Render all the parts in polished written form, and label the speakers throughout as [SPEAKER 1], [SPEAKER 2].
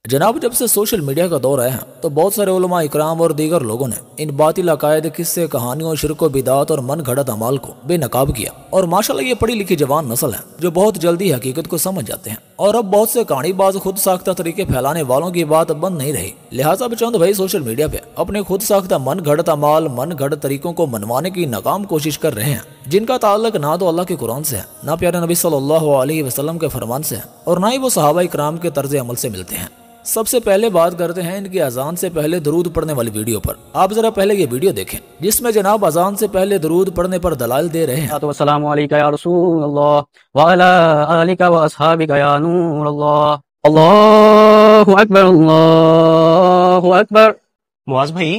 [SPEAKER 1] जनाब, जब से सोशल मीडिया का दौर आया है तो बहुत सारे उलमा इकराम और दीगर लोगों ने इन बातिल अकायद, किस्से, कहानियों, शिरक, बिदात और मन घड़त अमाल को बेनकाब किया। और माशाल्लाह ये पढ़ी लिखी जवान नस्ल है जो बहुत जल्दी हकीकत को समझ जाते हैं। और अब बहुत से कहानीबाज खुद साख्ता तरीके फैलाने वालों की बात बंद नहीं रही। लिहाजा अब चंद भाई सोशल मीडिया पे अपने खुद साख्ता मन घड़त अमाल, मन घड़त तरीकों को मनवाने की नाकाम कोशिश कर रहे हैं, जिनका ताल्लुक ना तो अल्लाह के कुरान से है, ना प्यारे नबी सल्लल्लाहु अलैहि वसल्लम के फरमान से है, और ना ही वो सहाबा इकराम के तर्ज अमल से मिलते हैं। सबसे पहले बात करते हैं इनकी अजान से पहले दरूद पढ़ने वाली वीडियो पर। आप जरा पहले ये वीडियो देखें जिसमें जनाब अजान से पहले दरूद पढ़ने पर दलाइल दे रहे हैं।
[SPEAKER 2] अस्सलामु अलैका या रसूलल्लाह व अला आलिका व अस्हाबिका या नूरल्लाह, अल्लाहु अकबर, अल्लाहु अकबर।
[SPEAKER 3] मुआज भाई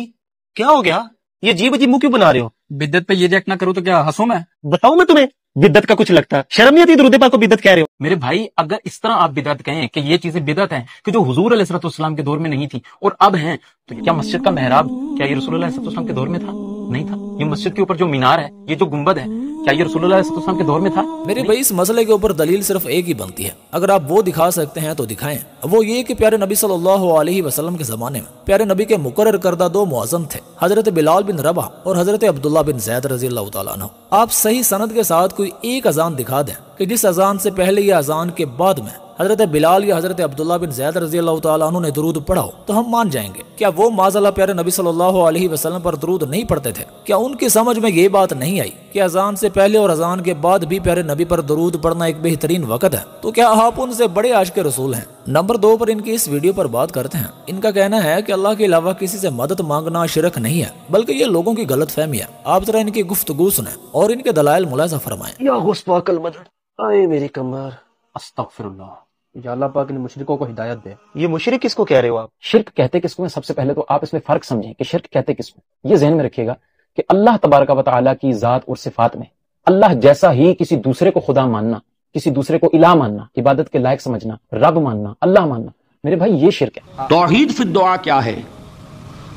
[SPEAKER 3] क्या हो गया? ये अजीब अजीब मुंह क्यों बना रहे हो?
[SPEAKER 2] बिद्दत पे ये रिएक्ट ना करूं तो क्या हंसूं मैं?
[SPEAKER 3] बताऊं मैं तुम्हें बिदत का कुछ लगता है? शर्म नहीं आती दरूद पाक को बिदत कह रहे हो?
[SPEAKER 2] मेरे भाई, अगर इस तरह आप बिदअत कहें कि ये चीजें बिदअत हैं कि जो हुजूर अलैहिस्सलाम के दौर में नहीं थी और अब हैं, तो क्या मस्जिद का मेहराब क्या ये रसूलुल्लाह अलैहिस्सलाम के दौर में था? नहीं था। ये मस्जिद के ऊपर जो मीनार है, ये जो गुंबद है, क्या ये रसूलुल्लाह अलैहिस्सलाम के दौर में था?
[SPEAKER 1] मेरे भाई, इस मसले के ऊपर दलील सिर्फ एक ही बनती है। अगर आप वो दिखा सकते हैं तो दिखाएं। वो ये कि प्यारे नबी सल्लल्लाहु अलैहि वसल्लम के जमाने में प्यारे नबी के मुकर्रर करदा दो मुअज्जिन थे, हजरत बिलाल बिन रबा और हजरत अब्दुल्लाह बिन ज़ैद रज़ियल्लाहु ताला अन्हु। आप सही सनद के साथ कोई एक अजान दिखा दें कि जिस अजान से पहले या अजान के बाद में हजरत बिलाल या हजरत अब्दुल्लाह बिन ज़ैद रज़ियल्लाहु ताला अन्हु ने दरूद पढ़ा हो तो हम मान जाएंगे। क्या वो माज़अल्लाह प्यारे नबी सल्लल्लाहु अलैहि वसल्लम पर दरूद नहीं पढ़ते थे? क्या उनकी समझ में ये बात नहीं आई कि अजान से पहले और अजान के बाद भी प्यारे नबी पर दरूद पढ़ना एक बेहतरीन वक़्त है? तो क्या आप उनसे बड़े आशिक़ रसूल हैं? नंबर 2 पर इनकी इस वीडियो पर बात करते हैं। इनका कहना है कि अल्लाह के अलावा किसी से मदद मांगना शिरक नहीं है, बल्कि ये लोगों की गलत फहमी है। आप जरा इनकी गुफ्तगू सुने और इनके दलाइल मुलाज़ा फरमाएं।
[SPEAKER 3] या गुस्ताकल मदद, आए मेरी कमर।
[SPEAKER 2] अस्तगफिरुल्लाह। या अल्लाह पाक ने मुशरिकों को हिदायत दे।
[SPEAKER 3] ये मुशरिक किसको कह रहे हो आप?
[SPEAKER 2] शिर्क कहते किसको है? सबसे पहले तो आप इसमें फर्क समझें कि शिर्क कहते किसको। ये ज़हन में रखिएगा कि अल्लाह तबारक व तआला की ज़ात और सिफात में अल्लाह जैसा ही किसी दूसरे को खुदा मानना, किसी दूसरे को इलाह मानना, इबादत के लायक समझना, रब मानना, अल्लाह मानना, मेरे भाई ये शिर्क है।
[SPEAKER 4] तौहीद फिर दुआ क्या है?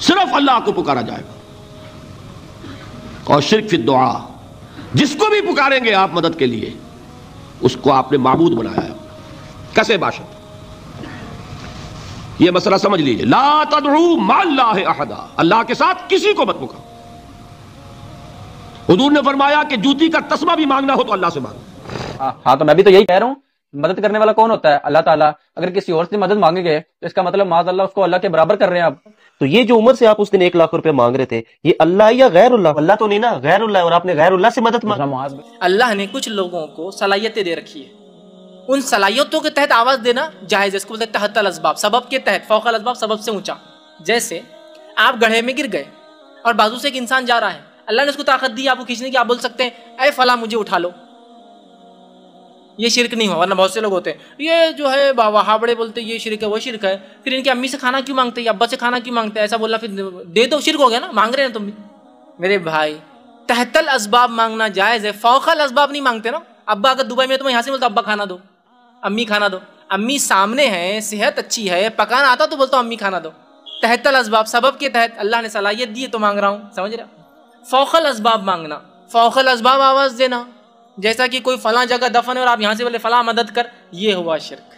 [SPEAKER 4] सिर्फ अल्लाह को पुकारा जाएगा। और शिर्क फिर दुआ, जिसको भी पुकारेंगे आप मदद के लिए उसको आपने माबूद बनाया है। कैसे बाशा ये मसला समझ लीजिए। ला तदऊ मअल्लाहि अहदा, अल्लाह के साथ किसी को मत पुकारो। हुजूर ने फरमाया कि जूती का तस्मा भी मांगना हो तो अल्लाह से मांगो।
[SPEAKER 2] हाँ, तो मैं भी तो यही कह रहा हूँ। मदद करने वाला कौन होता है? अल्लाह ताला। अगर किसी और से मदद मांगेंगे तो इसका मतलब माज़अल्लाह उसको अल्लाह के बराबर कर रहे हैं आप।
[SPEAKER 3] तो ये जो उमर से आप उस दिन 1 लाख रुपए मांग रहे थे, ये अल्लाह या गैरुल्लाह? अल्लाह तो नहीं ना, गैरुल्लाह। और आपने गैरुल्लाह से मदद मांगी।
[SPEAKER 5] अल्लाह ने कुछ लोगों को सलाहियतें दे रखी है, उन सलाहियतों के तहत आवाज देना जायज है। इसको बोलते हैं तहतल असबाब, सबब के तहत, फौकल असबाब, सबब से ऊंचा। जैसे आप गड्ढे में गिर गए और बाजू से एक इंसान जा रहा है, अल्लाह ने उसको ताकत दी आपको खींचने की, आप बोल सकते हैं ऐ फला मुझे उठा लो। ये शिरक नहीं हुआ। वरना बहुत से लोग होते हैं ये जो है वहाबड़े बोलते हैं ये शिरक है, वो शिरक है। फिर इनकी अम्मी से खाना क्यों मांगते हैं, अब्बा से खाना क्यों मांगते हैं? ऐसा बोला फिर दे दो, शिरक हो गया ना, मांग रहे हैं तुम भी। मेरे भाई, तहतल असबाब मांगना जायज है, फौकल असबाब नहीं मांगते ना। अब्बा अगर दुबई में तो मैं यहाँ से बोलता अब्बा खाना दो, अम्मी खाना दो। अम्मी सामने है, सेहत अच्छी है, पकाना आता तो बोलता हूँ अम्मी खाना दो। तहतल असबाब, सबब के तहत अल्लाह ने सलाहियत दी है तो मांग रहा हूँ, समझ रहे? फौकल असबाब मांगना, फौकल असबाब आवाज देना, जैसा कि कोई फला जगह दफन है और आप यहाँ से बोले फला मदद कर, ये हुआ शिरक।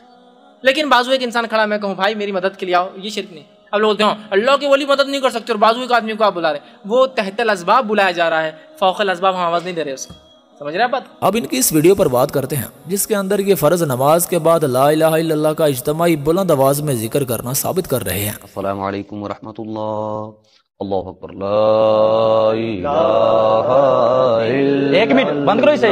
[SPEAKER 5] लेकिन बाजू एक इंसान खड़ा, मैं कहूँ भाई मेरी मदद के लिए आओ, ये शिरक नहीं। अब लोग बोलते हैं अल्लाह के वली मदद नहीं कर सकते और बाजू एक आदमी को आप बुला रहे, वो तहतल असबाब बुलाया जा रहा है, फौकल असबाब हम आवाज नहीं दे रहे उसको। समझ रहे हैं बात?
[SPEAKER 1] अब इनकी इस वीडियो पर बात करते हैं जिसके अंदर ये फर्ज नमाज के बाद ला इलाहा इल्लल्लाह का इज्तिमाई बुलंद आवाज में जिक्र करना साबित कर रहे हैं।
[SPEAKER 6] अस्सलामु अलैकुम व रहमतुल्लाह, अल्लाहु अकबर, ला इलाहा इल्लल्लाह।
[SPEAKER 2] एक मिनट बंद करो इसे।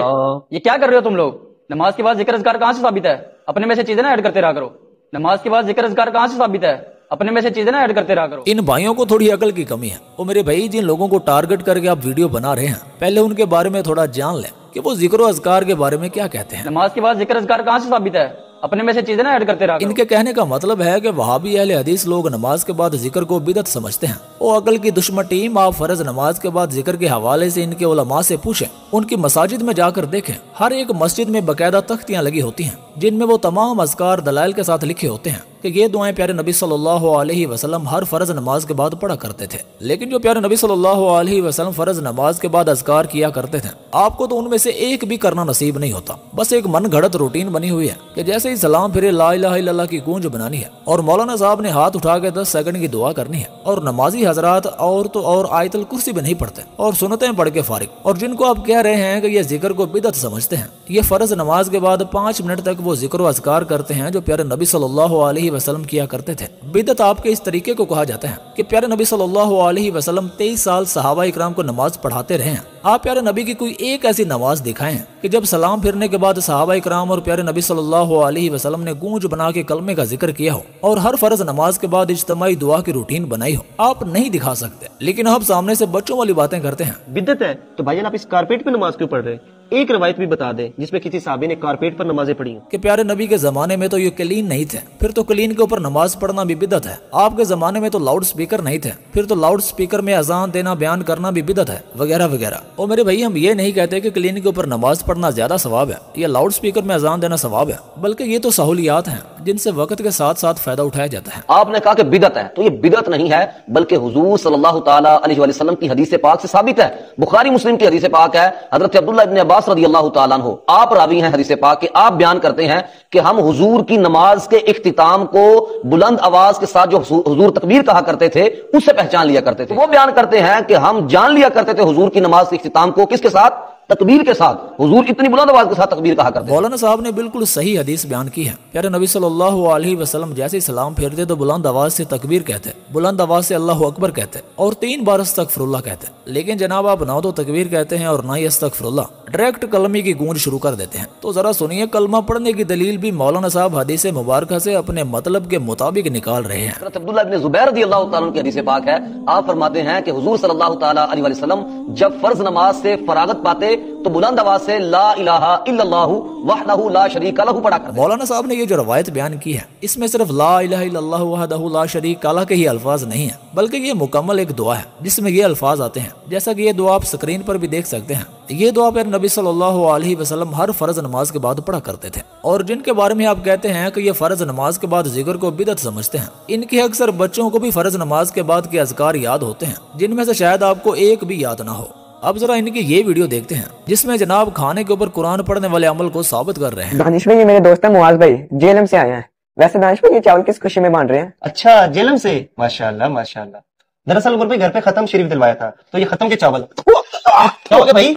[SPEAKER 2] ये क्या कर रहे हो तुम लोग? नमाज के बाद जिक्र अज़कार कहाँ से साबित है? अपने में से चीजें ना ऐड करते रहा करो। नमाज के बाद जिक्र अज़कार कहाँ से साबित है? अपने में से चीजें ना ऐड करते रहा करो।
[SPEAKER 1] इन भाइयों को थोड़ी अकल की कमी है। वो मेरे भाई, जिन लोगों को टारगेट करके आप वीडियो बना रहे हैं, पहले उनके बारे में थोड़ा जान लें कि वो जिक्र अज़कार के बारे में क्या कहते हैं।
[SPEAKER 2] नमाज के बाद जिक्र अज़कार कहाँ से साबित है? अपने में से चीजें ना ऐड करते रहा करो।
[SPEAKER 1] इनके कहने का मतलब है कि वहाबी अहले हदीस लोग नमाज के बाद जिक्र को बिदअत समझते हैं। वो अकल की दुश्मन टीम, आप फर्ज नमाज के बाद जिक्र के हवाले से इनके उलमा से पूछें। उनकी मसाजिद में जाकर देखें, हर एक मस्जिद में बाकायदा तख्तियां लगी होती हैं जिनमें वो तमाम अज़कार दलाइल के साथ लिखे होते हैं। کہ یہ دعائیں پیارے نبی صلی اللہ علیہ وسلم ہر فرض نماز کے بعد پڑھا کرتے تھے، لیکن جو پیارے نبی صلی اللہ علیہ وسلم فرض نماز کے بعد اذکار کیا کرتے تھے آپ کو تو ان میں سے ایک بھی کرنا نصیب نہیں ہوتا۔ بس ایک من گھڑت روٹین بنی ہوئی ہے کہ جیسے ہی سلام پھرے لا الہ الا اللہ کی گونج بنانی ہے اور مولانا صاحب نے ہاتھ اٹھا کے 10 سیکنڈ کی دعا کرنی ہے، اور نمازی حضرات اور تو اور آیت الکرسی بھی نہیں پڑھتے اور سنتیں پڑھ کے فارغ، اور جن کو آپ کہہ رہے ہیں کہ یہ ذکر کو بدعت سمجھتے ہیں، یہ فرض نماز کے بعد 5 منٹ تک وہ ذکر و اذکار کرتے ہیں جو پیارے نبی صلی اللہ علیہ وسلم کیا کرتے تھے۔ بدعت آپ کے اس طریقے کو کہا جاتا ہے کہ پیارے نبی صلی اللہ علیہ وسلم 23 سال صحابہ اکرام کو نماز پڑھاتے رہے ہیں، آپ پیارے نبی کی کوئی ایک ایسی نماز دکھائیں کہ جب سلام پھرنے کے بعد صحابہ اکرام اور پیارے نبی صلی اللہ علیہ وسلم نے گونج بنا کے کلمے کا ذکر کیا ہو اور ہر فرض نماز کے بعد اجتماعی دعا کی روٹین بنائی ہو۔ آپ نہیں دکھا سکتے، لیکن آپ سامنے سے بچوں والی باتیں کرتے ہیں۔
[SPEAKER 3] بدعت ہے تو بھائی جان آپ اس کارپیٹ پہ نماز کیوں پڑھ رہے ہیں؟ ایک روایت بھی بتا دیں جس میں کسی صحابی نے کارپیٹ پر نمازیں پڑھی ہوں۔
[SPEAKER 1] کہ پیارے نبی کے زمانے میں تو یہ کلین نہیں تھے، پھر تو کلین کے اوپر نماز پڑھنا بھی بدعت ہے۔ آپ کے زمانے میں تو لاؤڈ سپیکر نہیں تھے، پھر تو لاؤڈ سپیکر میں اذان دینا بیان کرنا بھی بدعت ہے، وغیرہ وغیرہ۔ اور میرے بھائی ہم یہ نہیں کہتے کہ کلین کے اوپر نماز پڑھنا زیادہ ثواب ہے یا لاؤڈ سپیکر میں اذان دینا ثواب ہے، بلکہ یہ تو سہولیات ہیں جن سے وقت کے ساتھ ساتھ فائدہ اٹھایا جاتا ہے۔
[SPEAKER 6] آپ نے کہا کہ بدعت ہے، تو یہ بدعت نہیں ہے بلکہ حضور صلی اللہ تعالی علیہ وآلہ وسلم کی حدیث پاک سے ثابت ہے۔ بخاری مسلم کی حدیث پاک ہے، حضرت عبداللہ ابن عباس رضی اللہ تعالیٰ عنہ آپ راوی ہیں حدیث پاک کہ آپ بیان کرتے ہیں کہ ہم حضور کی نماز کے اختتام کو بلند آواز کے ساتھ جو حضور تکبیر کہا کرتے تھے اس سے پہچان لیا کرتے تھے۔ وہ بیان کرتے ہیں کہ ہم جان لیا کرتے تھے حضور کی نماز کے اختتام کو کس کے ساتھ؟ تکبیر کے ساتھ۔ حضور اتنی بلند آواز کے ساتھ تکبیر کہا کرتے ہیں۔
[SPEAKER 1] مولانا صاحب نے بالکل صحیح حدیث بیان کی ہے۔ پیارے نبی صلی اللہ علیہ وسلم جیسے سلام پھیرتے تو بلند آواز سے تکبیر کہتے، بلند آواز سے اللہ اکبر کہتے اور 3 بار استغفر اللہ کہتے، لیکن جناب آپ نہ تو تکبیر کہتے ہیں اور نہ ہی استغفر اللہ، ڈائریکٹ کلمے کی گونج شروع کر دیتے ہیں۔ تو ذرا سنیے کلمہ پڑھنے کی دلیل بھی مولانا صاحب حدیث مبارکہ سے اپنے مطلب کے مطابق نکال رہے ہیں۔
[SPEAKER 6] حضرت عبداللہ ابن زبیر رضی اللہ تعالیٰ عنہ کی حدیث پاک ہے، آپ فرماتے ہیں کہ حضور صلی اللہ تعالیٰ علیہ وآلہ وسلم جب فرض نماز سے فراغت پاتے تو بلند آواز سے لا الہ الا اللہ وحدہ لا شریک لہ پڑھا کرتے۔
[SPEAKER 1] مولانا صاحب نے یہ جو روایت بیان کی ہے اس میں صرف لا الہ الا اللہ وحدہ لا شریک لہ کے ہی الفاظ نہیں ہیں، بلکہ یہ مکمل ایک دعا ہے جس میں یہ الفاظ آتے ہیں، جیسا کہ یہ دعا آپ سکرین پر بھی دیکھ سکتے ہیں۔ یہ دعا پھر نبی صلی اللہ علیہ وسلم ہر فرض نماز کے بعد پڑھا کرتے تھے، اور جن کے بارے میں آپ کہتے ہیں کہ یہ فرض نماز کے بعد ذکر کو بدعت سمجھتے ہیں، ان کے اکثر بچوں کو بھی فرض نماز کے بعد کے اذکار یاد ہوتے ہیں جن میں سے شاید آپ کو ایک بھی یاد نہ ہو۔ اب ذرا ان کی یہ ویڈیو دیکھتے ہیں جس میں جناب کھانے کے اوپر قرآن پڑھنے والے عمل کو ثابت کر رہے ہیں۔
[SPEAKER 7] دانش بھائی یہ میرے دوست ہیں معاذ بھائی، جیلم سے آئے ہیں۔ ویسے دانش بھائی یہ چاول کس خوشی میں بانٹ رہے ہیں؟
[SPEAKER 3] اچھا جیلم سے، ماشاءاللہ ماشاءاللہ۔ دراصل عمر بھائی گھر پہ ختم شریف دلوایا تھا تو یہ ختم کے چاول کیا ہو گیا بھائی؟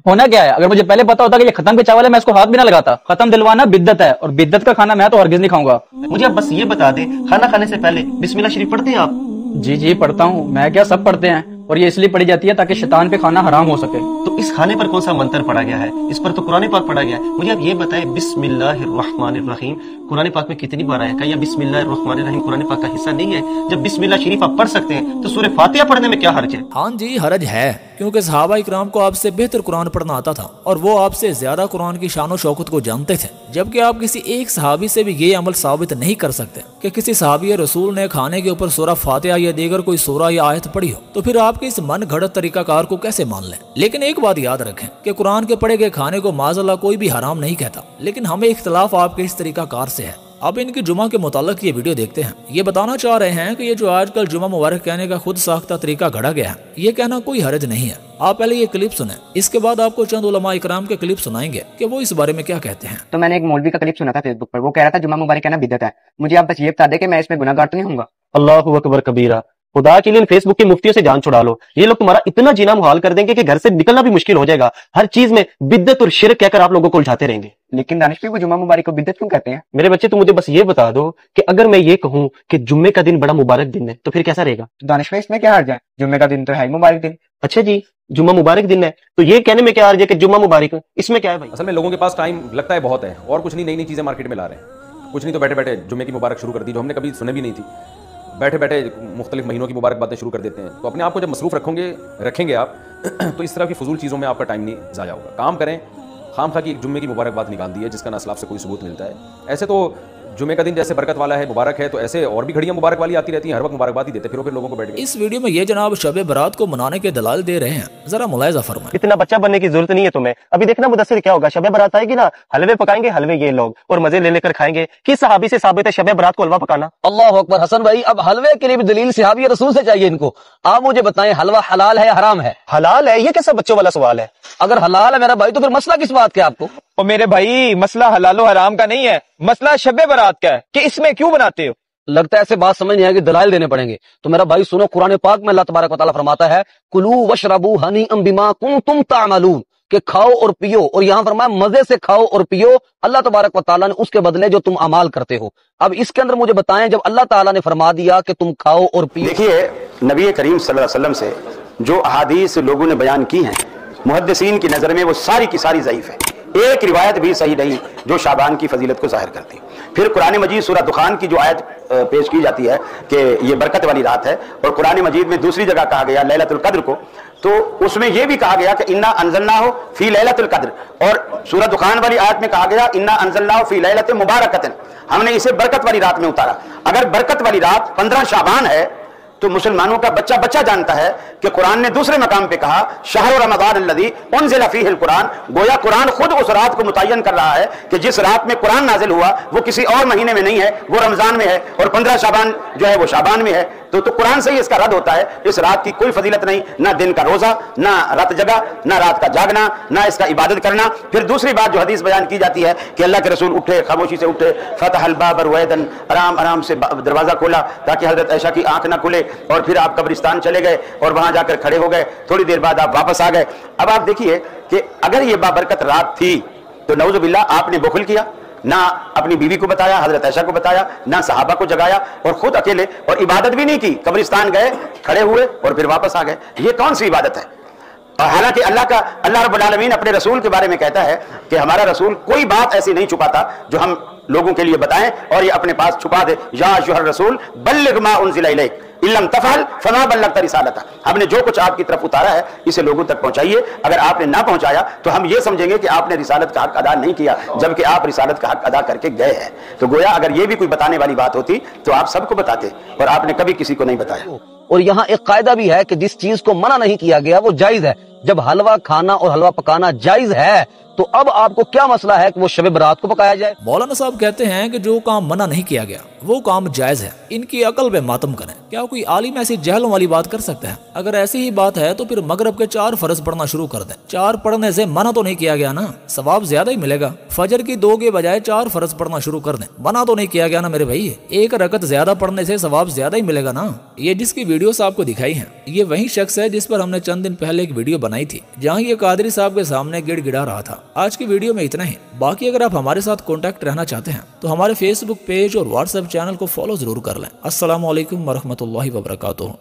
[SPEAKER 8] ہونا کیا ہے؟ اگر مجھے پہلے پتا ہوتا کہ یہ ختم کے چاول ہے میں اس کو ہاتھ بھی نہ لگاتا۔ ختم دلوانا بدعت ہے اور بدعت کا کھانا میں تو ہرگز نہیں کھاؤں گا۔
[SPEAKER 3] مجھے اب بس یہ بتا دیں کھانا کھانے سے پہلے بسم اللہ شریف پڑھتے ہیں آپ؟
[SPEAKER 8] جی پڑھتا ہوں، میں کیا سب پڑھتے ہیں، اور یہ اس لیے پڑھی جاتی ہے تاکہ شیطان پہ کھانا حرام ہو سکے۔
[SPEAKER 3] تو اس کھانے پر کون سا منتر پڑھا گیا ہے؟ اس پر تو قرآن پاک پڑھا گیا ہے۔ مجھے آپ یہ بتائیں بسم اللہ الرحمن الرحیم قرآن پاک میں کتنی بار آیا؟ یا بسم اللہ الرحمن الرحیم قرآن پاک کا حصہ نہیں ہے؟ جب بسم اللہ شریف آپ پڑھ سکتے ہیں تو سورہ فاتحہ پڑھنے میں کیا حرج ہے؟
[SPEAKER 1] ہاں جی حرج ہے، کیونکہ صحابہ اکرام کو آپ سے بہتر قرآن پڑھنا آتا تھا اور وہ آپ سے زیادہ قرآن کی شان و شوکت کو جانتے تھے، جبکہ آپ کسی ایک صحابی سے بھی یہ عمل ثابت نہیں کر سکتے کہ کسی صحابی رسول نے کھانے کے اوپر سورہ فاتحہ یا دیگر کوئی سورہ یا آیت پڑھی ہو، تو پھر آپ کے اس من گھڑت طریقہ کار کو کیسے مان لیں؟ لیکن ایک بات یاد رکھیں کہ قرآن کے پڑھے گئے کھانے کو معاذ اللہ کوئی بھی حرام نہیں کہتا، لیکن ہمیں اختلاف آپ کے اس طریقہ کار سے ہے۔ اب ان کی جمعہ کے متعلق یہ ویڈیو دیکھتے ہیں۔ یہ بتانا چاہ رہے ہیں کہ یہ جو آج کل جمعہ مبارک کہنے کا خود ساختہ طریقہ گھڑا گیا ہے یہ کہنا کوئی حرج نہیں ہے۔ آپ پہلے یہ کلپ سنیں، اس کے بعد آپ کو چند علماء اکرام کے کلپ سنائیں گے کہ وہ اس بارے میں کیا کہتے ہیں۔
[SPEAKER 7] تو میں نے ایک مولوی کا کلپ سنا تھا فیس بک پر، وہ کہہ رہا تھا جمعہ مبارک کہنا بدعت ہے۔ مجھے آپ بس یہ بتا دیں کہ میں اس میں گناہ گار تو نہیں ہوں گا؟
[SPEAKER 3] اللہ اکبر کبیرہ، خدا کے لیے فیس بک کے مفتیوں سے جان چھڑا لو، یہ لوگ تمہارا اتنا جینا محال کر دیں گے کہ گھر سے نکلنا بھی مشکل ہو جائے گا۔ ہر چیز میں بدعت اور شرک کہہ کر آپ لوگوں کو الجھاتے رہیں گے۔
[SPEAKER 7] لیکن دانش بھائی وہ جمعہ مبارک کو بدعت کیوں کہتے ہیں؟
[SPEAKER 3] میرے بچے تم مجھے بس یہ بتا دو کہ اگر میں یہ کہوں کہ جمعے کا دن بڑا مبارک دن ہے تو پھر کیسا رہے گا؟
[SPEAKER 7] تو دانش بھائی اس میں کیا حرج ہے؟ جمعے کا دن تو ہے ہی مبارک دن۔
[SPEAKER 3] اچھا جی جمعہ مبارک دن ہے تو یہ کہنے میں کیا حرج ہے کہ جمعہ مبارک، اس میں کیا ہے بھائی؟
[SPEAKER 9] اصل میں لوگوں کے پاس ٹائم لگتا ہے بہت ہے اور کچھ نہیں، نئی نئی چیزیں مارکیٹ میں لا رہے ہیں، کچھ نہیں تو بیٹھے بیٹھے جمعے کی مبارک شروع کر دی جو ہم نے کبھی سنے بھی نہیں تھی، بیٹھے بیٹھے مختلف مہینوں کی مبارک باتیں شروع کر دیتے ہیں۔ تو اپنے آپ کو جب مصروف رکھیں گے آپ تو اس طرح کی فضول چیزوں میں آپ کا ٹائم نہیں ضائع ہوگا۔ کام کریں، خام خواہ کی ایک جمعے کی مبارک بات نکال دی ہے جس کا نہ اسلاف سے کوئی ثبوت ملتا ہے۔ ایسے تو जुमे का दिन जैसे बरकत वाला है, मुबारक है, तो ऐसे और भी घड़ियां मुबारक वाली आती रहती हैं, हर वक्त मुबारकबाद ही देते फिर लोगों को बैठ गए।
[SPEAKER 1] इस वीडियो में ये जनाब शब बरात को मनाने के दलाल दे रहे हैं, जरा मुलाहिजा फरमाएं।
[SPEAKER 3] इतना बच्चा बनने की जरूरत नहीं है तुम्हें। अभी देखना मुदस्सिर क्या होगा, शब बरात आएगी ना, हलवे पकाएंगे, हलवे ये लोग और मजे ले लेकर खाएंगे। किस सहाबी से साबित है शब बरात को हलवा पकाना?
[SPEAKER 6] अल्लाह अकबर। हसन भाई, अब हलवे के लिए भी दलील सहाबी रसूल से चाहिए इनको। आप मुझे बताएं, हलवा हलाल है या हराम है?
[SPEAKER 3] हलाल है। ये कैसा बच्चों वाला सवाल है?
[SPEAKER 6] अगर हलाल है मेरा भाई, तो फिर मसला किस बात का आपको?
[SPEAKER 10] और मेरे भाई, मसला हलालो हराम का नहीं है, मसला शब बरात का है कि इसमें क्यों बनाते हो।
[SPEAKER 6] लगता है ऐसे बात समझ नहीं आएगी, दलाइल देने पड़ेंगे। तो मेरा भाई सुनो, कुरान पाक में अल्लाह तबारक व तआला फरमाता है, कुलू वशरबू हनीअम बिमा कुंतुम तामलून, कि खाओ और पियो, और यहाँ फरमाया मजे से खाओ और पियो, अल्लाह तबारक व तआला ने उसके बदले जो तुम अमाल करते हो। अब इसके अंदर मुझे बताएं, जब अल्लाह ताला ने फरमा दिया कि तुम खाओ और पियो।
[SPEAKER 11] देखिए, नबी करीम सल्लल्लाहु अलैहि वसल्लम से जो अहादीस लोगों ने बयान की हैं, मुहद्दिसीन की नजर में वो सारी की सारी ज़ईफ है। एक रिवायत भी सही नहीं जो शाबान की फजीलत को जाहिर करती। फिर कुरान मजीद सूरह दुखान की जो आयत पेश की जाती है कि ये बरकत वाली रात है, और कुरान मजीद में दूसरी जगह कहा गया लैलतुल कद्र को, तो उसमें यह भी कहा गया कि इन्ना अंज़लनाहु फी लैलतुल कद्र, और सूरह दुखान वाली आयत में कहा गया इन्ना अंज़लनाहु फी लैलतिन मुबारकतिन, हमने इसे बरकत वाली रात में उतारा। अगर बरकत वाली रात 15 शाबान है, तो मुसलमानों का बच्चा बच्चा जानता है कि कुरान ने दूसरे मकाम पे कहा शहर रमज़ान अल्लज़ी उन्ज़िला फ़ीहिल कुरान, गोया कुरान खुद उस रात को मुतय्यन कर रहा है कि जिस रात में कुरान नाजिल हुआ वो किसी और महीने में नहीं है, वो रमजान में है, और 15 शाबान जो है वो शाबान में है। तो कुरान से ही इसका रद्द होता है। इस रात की कोई फजीलत नहीं, ना दिन का रोजा, ना रात जगा, ना रात का जागना, ना इसका इबादत करना। फिर दूसरी बात जो हदीस बयान की जाती है कि अल्लाह के रसूल उठे, खामोशी से उठे, फतहल बाब रुवैदन, आराम आराम से दरवाजा खोला ताकि हजरत आयशा की आंख ना खुले, और फिर आप कब्रिस्तान चले गए और वहां जाकर खड़े हो गए, थोड़ी देर बाद आप वापस आ गए। अब आप देखिए कि अगर ये बाबरकत रात थी तो नऊज़ु बिल्लाह आपने बुखल किया, ना अपनी बीवी को बताया, हजरत आयशा को बताया, ना सहाबा को जगाया, और खुद अकेले, और इबादत भी नहीं की, कब्रिस्तान गए, खड़े हुए और फिर वापस आ गए। ये कौन सी इबादत है? और हालांकि अल्लाह रब्बुल आलमीन अपने रसूल के बारे में कहता है कि हमारा रसूल कोई बात ऐसी नहीं छुपाता जो हम लोगों के लिए बताएं और ये अपने पास छुपा दे। या अय्युहर रसूल बल्लिग मा उन्ज़िला इलैक इल्लम तफ़अल फमा बल्लगता रिसालता, हमने जो कुछ आपकी तरफ उतारा है इसे लोगों तक पहुंचाइए। अगर आपने ना पहुंचाया तो हम ये समझेंगे कि आपने रिसालत का हक अदा नहीं किया, जबकि आप रिसालत का हक अदा करके गए हैं। तो गोया अगर ये भी कोई बताने वाली बात होती तो आप सबको बताते, और आपने कभी किसी को नहीं बताया।
[SPEAKER 6] और यहाँ एक कायदा भी है कि जिस चीज को मना नहीं किया गया वो जायज है। जब हलवा खाना और हलवा पकाना जायज है, तो अब आपको क्या मसला है कि वो शब बरात को पकाया जाए?
[SPEAKER 1] मौलाना साहब कहते हैं कि जो काम मना नहीं किया गया वो काम जायज है, इनकी अकल पे मातम करें। क्या कोई आलिम ऐसी जहलों वाली बात कर सकता है? अगर ऐसी ही बात है तो फिर मगरब के 4 फर्ज पढ़ना शुरू कर दें। 4 पढ़ने से मना तो नहीं किया गया ना, सवाब ज्यादा ही मिलेगा। फजर की 2 के बजाय 4 फर्ज पढ़ना शुरू कर दें, मना तो नहीं किया गया ना मेरे भाई। 1 रकत ज्यादा पढ़ने से सवाब ज्यादा ही मिलेगा ना। ये जिसकी वीडियोस आपको दिखाई हैं, ये वही शख्स है जिस पर हमने चंद दिन पहले एक वीडियो बनाई थी जहाँ ये कादरी साहब के सामने गिड़गिड़ा रहा था। आज की वीडियो में इतना ही। बाकी अगर आप हमारे साथ कांटेक्ट रहना चाहते हैं तो हमारे फेसबुक पेज और व्हाट्सएप चैनल को फॉलो जरूर कर लें। अस्सलामु अलैकुम वरहमतुल्लाहि वबरकातुहू।